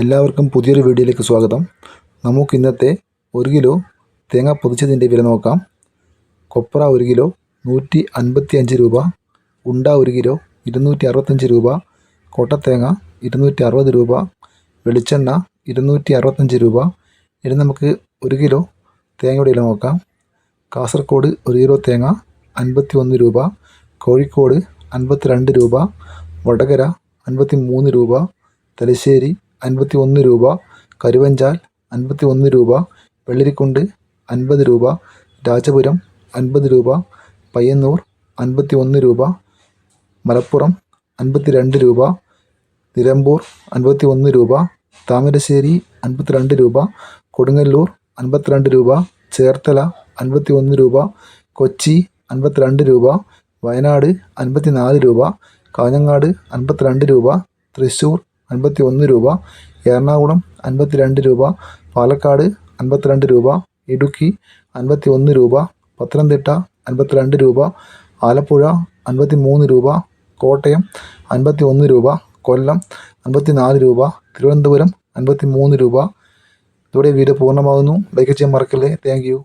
എല്ലാവർക്കും പുതിയൊരു വീഡിയോയിലേക്ക് സ്വാഗതം. നമുക്ക് ഇന്നത്തെ 1 കിലോ തേങ്ങ പൊതിച്ചതിൻ്റെ വില നോക്കാം. കൊപ്ര 1 കിലോ 155 രൂപ, ഉണ്ട 1 കിലോ 265 രൂപ, കോട്ടത്തേങ്ങ 260 രൂപ, വെളിച്ചെണ്ണ 265 രൂപ. ഇനി നമുക്ക് 1 കിലോ തേങ്ങയുടെ വില നോക്കാം. കാസർഗോഡ് 1 കിലോ തേങ്ങ 51 രൂപ, കോഴിക്കോട് 52 രൂപ, വടകര 53 രൂപ, തലശ്ശേരി 51 രൂപ, കരുവഞ്ചാൽ 51 രൂപ, വെള്ളരിക്കുണ്ട് 50 രൂപ, രാജപുരം 50 രൂപ, പയ്യന്നൂർ 51 രൂപ, മലപ്പുറം 52 രൂപ, നിലമ്പൂർ 51 രൂപ, താമരശ്ശേരി 52 രൂപ, കൊടുങ്ങല്ലൂർ 52 രൂപ, ചേർത്തല 51 രൂപ, കൊച്ചി 52 രൂപ, വയനാട് 54 രൂപ, കാഞ്ഞങ്ങാട് 52 രൂപ, തൃശ്ശൂർ 51 രൂപ, എറണാകുളം 52 രൂപ, പാലക്കാട് 52 രൂപ, ഇടുക്കി 51 രൂപ, പത്തനംതിട്ട 52 രൂപ, ആലപ്പുഴ 53 രൂപ, കോട്ടയം 51 രൂപ, കൊല്ലം 54 രൂപ, തിരുവനന്തപുരം 53 രൂപ. ഇതോടെ വീഡിയോ പൂർണ്ണമാകുന്നു. ലൈക്ക് ചെയ്യാൻ മറക്കല്ലേ. Thank you.